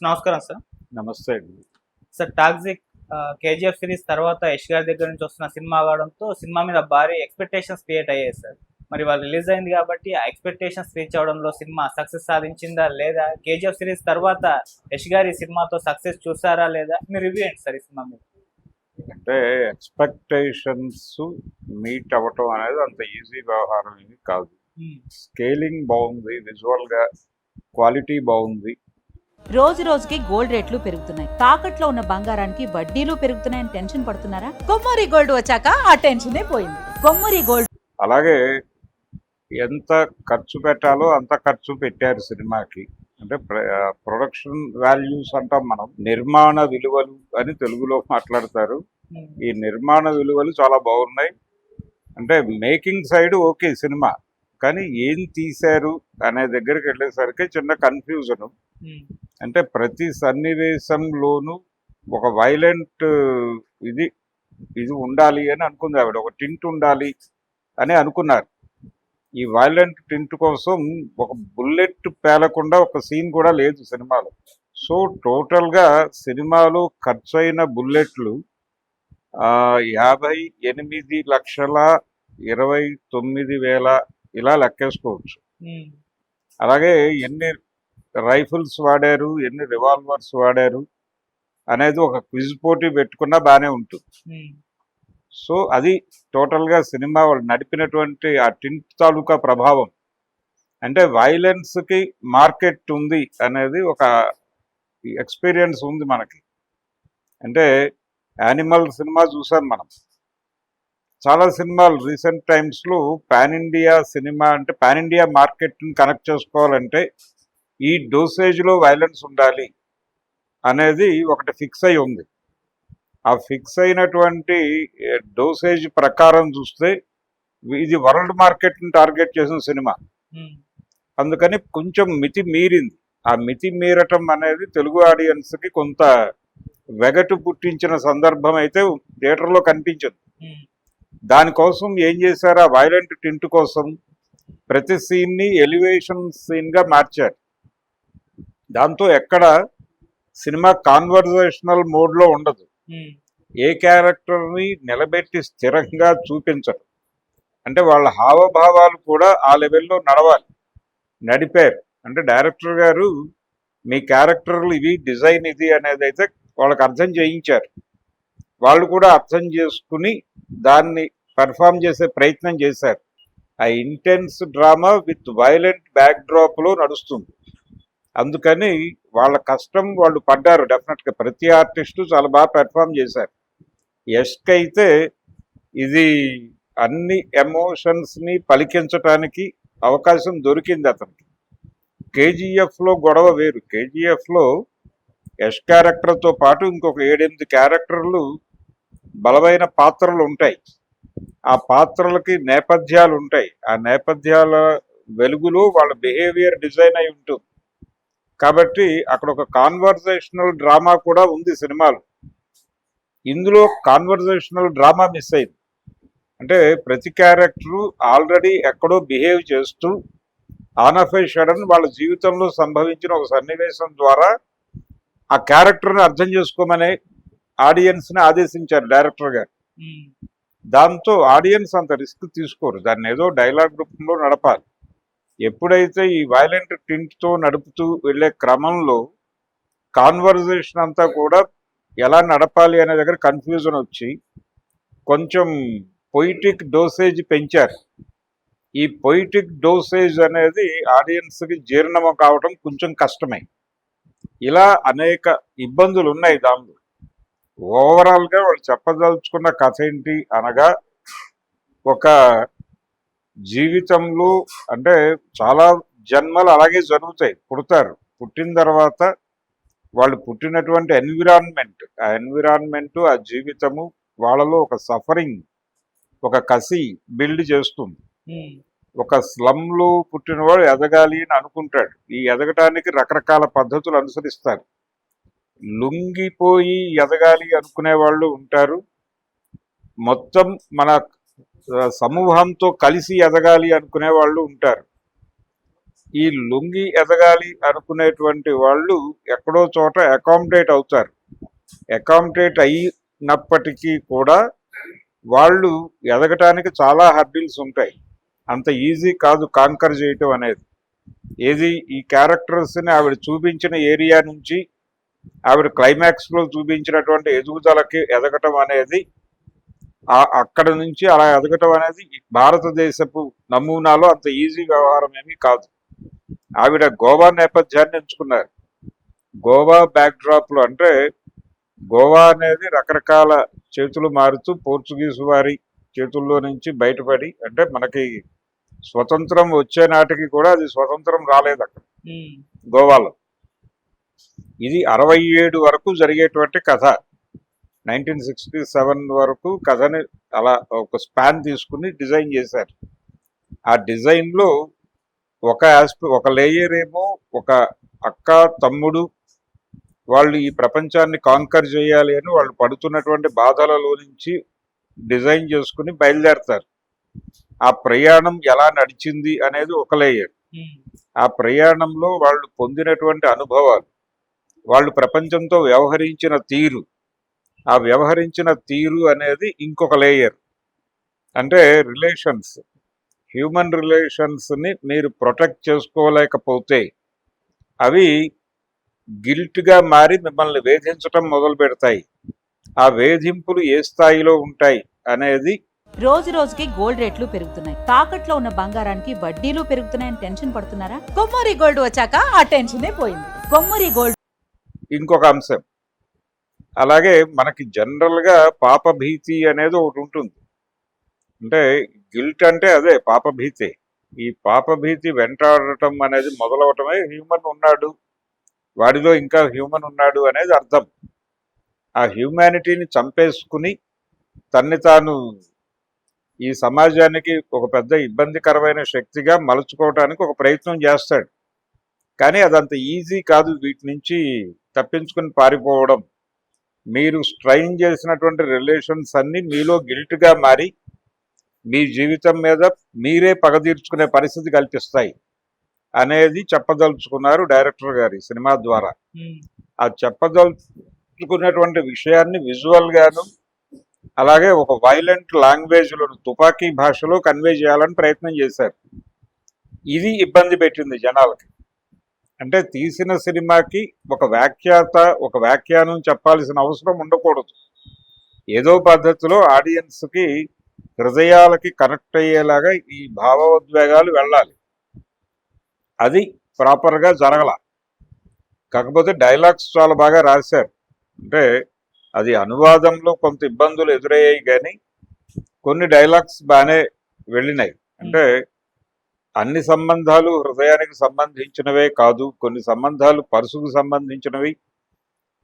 నమస్కారం సార్. నమస్తే అండి. సార్ 'టాక్సిక్' కేజీఎఫ్ సిరీస్ తర్వాత యష్ గారి దగ్గర నుంచి వస్తున్న సినిమా కావడంతో సినిమా మీద భారీ ఎక్స్‌పెక్టేషన్స్ క్రియేట్ అయ్యాయి సార్. మరి ఇవాళ రిలీజ్ అయింది కాబట్టి ఆ ఎక్స్‌పెక్టేషన్స్ రీచ్ అవ్వడంలో సినిమా సక్సెస్ సాధించిందా? లేదా కేజీఎఫ్ సిరీస్ తర్వాత యష్ గారి సినిమాతో సక్సెస్ చూసారా లేదా? మీ రివ్యూ ఏంటి సార్ ఈ సినిమా మీద? అంటే ఎక్స్‌పెక్టేషన్స్ మీట్ అవ్వటం అనేది అంత ఈజీ వ్యవహారం ఏమి కాదు. స్కేలింగ్ బాగుంది, విజువల్‌గా క్వాలిటీ బాగుంది. రోజు రోజుకి గోల్డ్ రేట్లు పెరుగుతున్నాయి. తాకట్లో ఉన్న బంగారానికి వడ్డీలు పెరుగుతున్నాయని టెన్షన్ పడుతున్నారా? కొమ్మూరి గోల్డ్ వచ్చాక ఆ టెన్షనే పోయింది. కొమ్మూరి గోల్డ్. అలాగే ఎంత ఖర్చు పెట్టాలో అంత ఖర్చు పెట్టారు సినిమాకి. అంటే ప్రొడక్షన్ వాల్యూస్ అంటాం మనం, నిర్మాణ విలువలు అని తెలుగులో మాట్లాడతారు. ఈ నిర్మాణ విలువలు చాలా బాగున్నాయి. అంటే మేకింగ్ సైడ్ ఓకే సినిమా, కానీ ఏం తీశారు అనే దగ్గరికి వెళ్ళేసరికి చిన్న కన్ఫ్యూజన్. అంటే ప్రతి సన్నివేశంలోనూ ఒక వైలెంట్ ఇది ఇది ఉండాలి అని అనుకుంది ఆవిడ. ఒక టింట్ ఉండాలి అని అనుకున్నారు. ఈ వైలెంట్ టింట్ కోసం ఒక బుల్లెట్ పేలకుండా ఒక సీన్ కూడా లేదు సినిమాలో. సో టోటల్గా సినిమాలో ఖర్చు అయిన బుల్లెట్లు 58,29,000 ఇలా లెక్కేసుకోవచ్చు. అలాగే ఎన్ని రైఫిల్స్ వాడారు, ఎన్ని రివాల్వర్స్ వాడారు అనేది ఒక క్విజ్ పోటీ పెట్టుకున్నా బాగానే ఉంటుంది. సో అది టోటల్గా సినిమా వాళ్ళు నడిపినటువంటి ఆ టింట్ తాలూకా ప్రభావం. అంటే వైలెన్స్కి మార్కెట్ ఉంది అనేది ఒక ఎక్స్పీరియన్స్ ఉంది మనకి. అంటే యానిమల్ సినిమా చూసాం మనం. చాలా సినిమాలు రీసెంట్ టైమ్స్లో పాన్ ఇండియా సినిమా, అంటే పాన్ ఇండియా మార్కెట్ని కనెక్ట్ చేసుకోవాలంటే ఈ డోసేజ్లో వైలెన్స్ ఉండాలి అనేది ఒకటి ఫిక్స్ అయి ఉంది. ఆ ఫిక్స్ అయినటువంటి డోసేజ్ ప్రకారం చూస్తే ఇది వరల్డ్ మార్కెట్ని టార్గెట్ చేసిన సినిమా. అందుకని కొంచెం మితి మీరింది. ఆ మితి మీరటం అనేది తెలుగు ఆడియన్స్కి కొంత వెగటు పుట్టించిన సందర్భం అయితే థియేటర్లో కనిపించదు. దానికోసం ఏం చేశారు, ఆ వైలెంట్ టింట్ కోసం ప్రతి సీన్ని ఎలివేషన్ సీన్గా మార్చారు. దాంతో ఎక్కడ సినిమా కాన్వర్జేషనల్ మోడ్లో ఉండదు. ఏ క్యారెక్టర్ని నిలబెట్టి స్థిరంగా చూపించరు. అంటే వాళ్ళ హావభావాలు కూడా ఆ లెవెల్లో నడిపారు. అంటే డైరెక్టర్ గారు మీ క్యారెక్టర్లు ఇవి, డిజైన్ ఇది అనేది అయితే వాళ్ళకి అర్థం చేయించారు. వాళ్ళు కూడా అర్థం చేసుకుని దాన్ని పెర్ఫామ్ చేసే ప్రయత్నం చేశారు. ఆ ఇంటెన్స్ డ్రామా విత్ వైలెంట్ బ్యాక్డ్రాప్లో నడుస్తుంది. అందుకని వాళ్ళ కష్టం వాళ్ళు పడ్డారు. డెఫినెట్గా ప్రతి ఆర్టిస్టు చాలా బాగా పెర్ఫామ్ చేశారు. యష్కి అయితే ఇది అన్ని ఎమోషన్స్ని పలికించటానికి అవకాశం దొరికింది అతనికి. కేజీఎఫ్లో గొడవ వేరు. కేజీఎఫ్లో యష్ క్యారెక్టర్తో పాటు ఇంకొక 7-8 క్యారెక్టర్లు బలమైన పాత్రలు ఉంటాయి. ఆ పాత్రలకి నేపథ్యాలు ఉంటాయి. ఆ నేపథ్యాల వెలుగులో వాళ్ళ బిహేవియర్ డిజైన్ అయి ఉంటుంది. కాబట్టి అక్కడ ఒక కాన్వర్జేషనల్ డ్రామా కూడా ఉంది సినిమాలో. ఇందులో కాన్వర్జేషనల్ డ్రామా మిస్ అయింది. అంటే ప్రతి క్యారెక్టరు ఆల్రెడీ ఎక్కడో బిహేవ్ చేస్తూ ఆన్ ఆఫ్ ఏ సడన్ వాళ్ళ జీవితంలో సంభవించిన ఒక సన్నివేశం ద్వారా ఆ క్యారెక్టర్ని అర్థం చేసుకోమని ఆడియన్స్ని ఆదేశించారు డైరెక్టర్ గారు. దాంతో ఆడియన్స్ అంత రిస్క్ తీసుకోరు. దాన్ని ఏదో డైలాగ్ రూపంలో నడపాలి. ఎప్పుడైతే ఈ వైలెంట్ టింట్తో నడుపుతూ వెళ్ళే క్రమంలో కాన్వర్జేషన్ అంతా కూడా ఎలా నడపాలి అనే దగ్గర కన్ఫ్యూజన్ వచ్చి కొంచెం పొయిటిక్ డోసేజ్ పెంచారు. ఈ పొయిటిక్ డోసేజ్ అనేది ఆడియన్స్కి జీర్ణం కావడం కొంచెం కష్టమే. ఇలా అనేక ఇబ్బందులు ఉన్నాయి దానిలో. ఓవరాల్గా వాళ్ళు చెప్పదలుచుకున్న కథ ఏంటి అనగా, ఒక జీవితంలో అంటే చాలా జన్మలు అలాగే జరుగుతాయి. పుడతారు, పుట్టిన తర్వాత వాళ్ళు పుట్టినటువంటి ఎన్విరాన్మెంట్, ఆ ఎన్విరాన్మెంటు, ఆ జీవితము వాళ్ళలో ఒక సఫరింగ్, ఒక కసి బిల్డ్ చేస్తుంది. ఒక స్లమ్లో పుట్టినవాడు ఎదగాలి అని అనుకుంటాడు. ఈ ఎదగటానికి రకరకాల పద్ధతులు అనుసరిస్తారు. లొంగిపోయి ఎదగాలి అనుకునే వాళ్ళు ఉంటారు. మొత్తం మన సమూహంతో కలిసి ఎదగాలి అనుకునే వాళ్ళు ఉంటారు. ఈ లొంగి ఎదగాలి అనుకునేటువంటి వాళ్ళు ఎక్కడో చోట అకామిడేట్ అవుతారు. అకామిడేట్ అయినప్పటికీ కూడా వాళ్ళు ఎదగటానికి చాలా హర్డిల్స్ ఉంటాయి. అంత ఈజీ కాదు కాంకర్ చేయటం అనేది. ఏది ఈ క్యారెక్టర్స్ని ఆవిడ చూపించిన ఏరియా నుంచి ఆవిడ క్లైమాక్స్లో చూపించినటువంటి ఎదుగుదలకి ఎదగటం అనేది అక్కడ నుంచి అలా ఎదగటం అనేది భారతదేశపు నమూనాలో అంత ఈజీ వ్యవహారం ఏమీ కాదు. ఆవిడ గోవా నేపథ్యాన్ని ఎంచుకున్నారు. గోవా బ్యాక్డ్రాప్లో అంటే గోవా అనేది రకరకాల చేతులు మారుతూ పోర్చుగీసు వారి చేతుల్లో నుంచి బయటపడి, అంటే మనకి స్వతంత్రం వచ్చే నాటికి కూడా అది స్వతంత్రం రాలేదు అక్కడ గోవాలో. ఇది 67 వరకు జరిగేటువంటి కథ. 1967 వరకు కథని అలా ఒక స్పాన్ తీసుకుని డిజైన్ చేశారు. ఆ డిజైన్లో ఒక లేయర్ ఏమో ఒక అక్క తమ్ముడు వాళ్ళు ఈ ప్రపంచాన్ని కాంకర్ చేయాలి అని వాళ్ళు పడుతున్నటువంటి బాధలలో నుంచి డిజైన్ చేసుకుని బయలుదేరతారు. ఆ ప్రయాణం ఎలా నడిచింది అనేది ఒక లేయర్. ఆ ప్రయాణంలో వాళ్ళు పొందినటువంటి అనుభవాలు, వాళ్ళు ప్రపంచంతో వ్యవహరించిన తీరు, ఆ వ్యవహరించిన తీరు అనేది ఇంకొక లేయర్. అంటే రిలేషన్స్, హ్యూమన్ రిలేషన్స్ని మీరు ప్రొటెక్ట్ చేసుకోలేకపోతే అవి గిల్ట్గా మారి మిమ్మల్ని వేధించటం మొదలు పెడతాయి. ఆ వేధింపులు ఏ స్థాయిలో ఉంటాయి అనేది. రోజు రోజుకి గోల్డ్ రేట్లు పెరుగుతున్నాయి. తాకట్లో ఉన్న బంగారానికి వడ్డీలు పెరుగుతున్నాయని టెన్షన్ పడుతున్నారా? కొమ్మూరి గోల్డ్ వచ్చాక ఆ టెన్షనే పోయింది. కొమ్మూరి గోల్డ్ ఇంకొక అంశం. అలాగే మనకి జనరల్గా పాపభీతి అనేది ఒకటి ఉంటుంది. అంటే గిల్ట్ అంటే అదే పాపభీతి. ఈ పాపభీతి వెంటాడటం అనేది మొదలవటమే హ్యూమన్ ఉన్నాడు, వాడిలో ఇంకా హ్యూమన్ ఉన్నాడు అనేది అర్థం. ఆ హ్యూమానిటీని చంపేసుకుని తన్ని తాను ఈ సమాజానికి ఒక పెద్ద ఇబ్బందికరమైన శక్తిగా మలుచుకోవటానికి ఒక ప్రయత్నం చేస్తాడు. కానీ అదంత ఈజీ కాదు వీటి నుంచి తప్పించుకుని పారిపోవడం. మీరు స్ట్రైన్ చేసినటువంటి రిలేషన్స్ అన్నీ మీలో గిల్ట్గా మారి మీ జీవితం మీద మీరే పగ తీర్చుకునే పరిస్థితి కల్పిస్తాయి అనేది చెప్పదలుచుకున్నారు డైరెక్టర్ గారి సినిమా ద్వారా. ఆ చెప్పదలుచుకున్నటువంటి విషయాన్ని విజువల్ గాను అలాగే ఒక వైలెంట్ లాంగ్వేజ్లో తుపాకీ భాషలో కన్వే చేయాలని ప్రయత్నం చేశారు. ఇది ఇబ్బంది పెట్టింది జనాలకి. అంటే తీసిన సినిమాకి ఒక వ్యాఖ్యానం చెప్పాల్సిన అవసరం ఉండకూడదు. ఏదో పద్ధతిలో ఆడియన్స్కి హృదయాలకి కనెక్ట్ అయ్యేలాగా ఈ భావోద్వేగాలు వెళ్ళాలి. అది ప్రాపర్గా జరగల. కాకపోతే డైలాగ్స్ చాలా బాగా రాశారు. అంటే అది అనువాదంలో కొంత ఇబ్బందులు ఎదురయ్యాయి, కానీ కొన్ని డైలాగ్స్ బాగానే వెళ్ళినాయి. అంటే అన్ని సంబంధాలు హృదయానికి సంబంధించినవే కాదు, కొన్ని సంబంధాలు పరుసుకు సంబంధించినవి,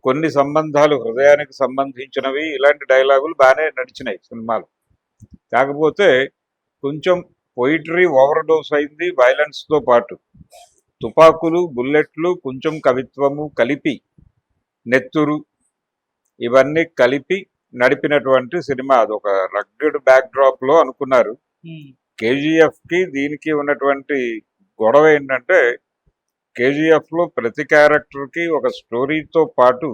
కొన్ని సంబంధాలు హృదయానికి సంబంధించినవి. ఇలాంటి డైలాగులు బాగానే నడిచినాయి సినిమాలు. కాకపోతే కొంచెం పొయిటరీ ఓవర్ డోస్ అయింది. వైలెన్స్తో పాటు తుపాకులు, బుల్లెట్లు, కొంచెం కవిత్వము కలిపి, నెత్తురు, ఇవన్నీ కలిపి నడిపినటువంటి సినిమా. అదొక రగ్గడ్ బ్యాక్డ్రాప్లో అనుకున్నారు. కేజీఎఫ్కి దీనికి ఉన్నటువంటి గొడవ ఏంటంటే కేజీఎఫ్లో ప్రతి క్యారెక్టర్కి ఒక స్టోరీతో పాటు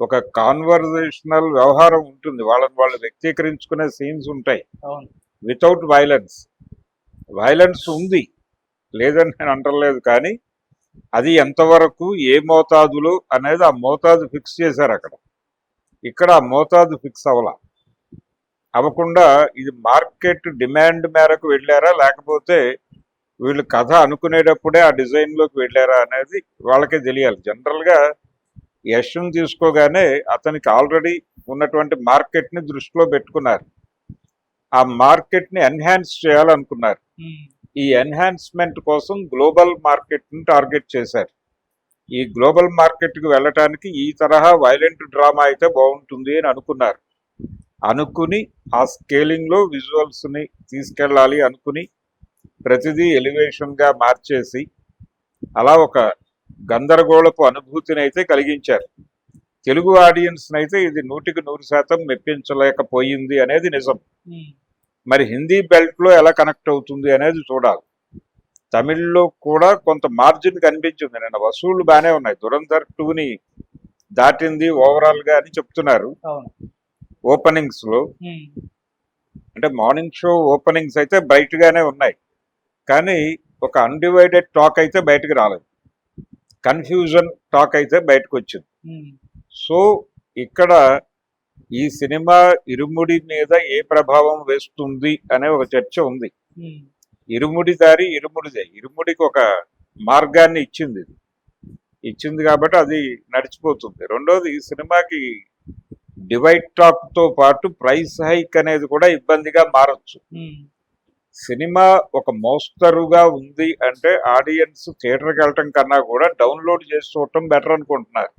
ఒక కాన్వర్జేషనల్ వ్యవహారం ఉంటుంది. వాళ్ళని వాళ్ళు వ్యక్తీకరించుకునే సీన్స్ ఉంటాయి వితౌట్ వైలెన్స్. వైలెన్స్ ఉంది లేదని నేను అంటలేదు, కానీ అది ఎంతవరకు ఏ మోతాదులో అనేది ఆ మోతాదు ఫిక్స్ చేశారు అక్కడ. ఇక్కడ ఆ మోతాదు ఫిక్స్ అవ్వకుండా ఇది మార్కెట్ డిమాండ్ మేరకు వెళ్ళారా, లేకపోతే వీళ్ళు కథ అనుకునేటప్పుడే ఆ డిజైన్లోకి వెళ్ళారా అనేది వాళ్ళకే తెలియాలి. జనరల్గా యశ్ను తీసుకోగానే అతనికి ఆల్రెడీ ఉన్నటువంటి మార్కెట్ని దృష్టిలో పెట్టుకున్నారు. ఆ మార్కెట్ని ఎన్హాన్స్ చేయాలనుకున్నారు. ఈ ఎన్హాన్స్మెంట్ కోసం గ్లోబల్ మార్కెట్ని టార్గెట్ చేశారు. ఈ గ్లోబల్ మార్కెట్కి వెళ్ళటానికి ఈ తరహా వైలెంట్ డ్రామా అయితే బాగుంటుంది అని అనుకుని ఆ స్కేలింగ్లో విజువల్స్ని తీసుకెళ్ళాలి అనుకుని ప్రతిదీ ఎలివేషన్గా మార్చేసి అలా ఒక గందరగోళపు అనుభూతిని అయితే కలిగించారు. తెలుగు ఆడియన్స్ని అయితే ఇది 100% మెప్పించలేకపోయింది అనేది నిజం. మరి హిందీ బెల్ట్లో ఎలా కనెక్ట్ అవుతుంది అనేది చూడాలి. తమిళ్లో కూడా కొంత మార్జిన్ కనిపించింది. నిన్న వసూళ్లు బాగానే ఉన్నాయి. దురంధర్ 2ని దాటింది ఓవరాల్ గా అని చెప్తున్నారు అవును. ఓపెనింగ్స్ లో. ఉమ్, అంటే మార్నింగ్ షో ఓపెనింగ్స్ అయితే బ్రైట్ గానే ఉన్నాయి, కానీ ఒక అన్డివైడెడ్ టాక్ అయితే బయటకు రాలేదు. కన్ఫ్యూజన్ టాక్ అయితే బయటకు వచ్చింది. ఉమ్, సో ఇక్కడ ఈ సినిమా ఇరుముడి మీద ఏ ప్రభావం వేస్తుంది అనే ఒక చర్చ ఉంది. ఉమ్, ఇరుముడి దారి ఇరుముడిదే, ఇరుముడికి ఒక మార్గాన్ని ఇచ్చింది. ఇచ్చింది కాబట్టి అది నడిచిపోతుంది. రెండోది, ఈ సినిమాకి డివైడ్ టాక్ తో పాటు ప్రైస్ హైక్ అనేది కూడా ఇబ్బందిగా మారచ్చు. ఉమ్, సినిమా ఒక మోస్తరుగా ఉంది అంటే ఆడియన్స్ థియేటర్కి వెళ్ళటం కన్నా కూడా డౌన్లోడ్ చేసి చూడటం బెటర్ అనుకుంటున్నారు.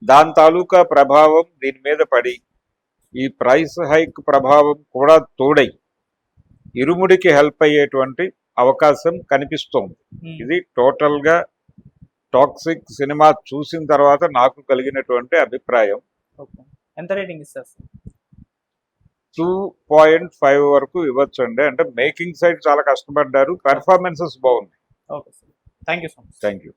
దాని తాలూకా ప్రభావం దీని మీద పడి ఈ ప్రైస్ హైక్ ప్రభావం కూడా తోడై ఇరుముడికి హెల్ప్ అయ్యేటువంటి అవకాశం కనిపిస్తోంది. ఉమ్. ఇది టోటల్ గా టాక్సిక్ సినిమా చూసిన తర్వాత నాకు కలిగినటువంటి అభిప్రాయం. ఓకే. ఎంత రేటింగ్ ఇస్తారు సార్? 2.5 వరకు ఇవ్వచ్చు అండి. అంటే మేకింగ్ సైడ్ చాలా కష్టపడ్డారు, పెర్ఫార్మెన్సెస్ బాగున్నాయి. Okay sir, thank you so much. Thank you.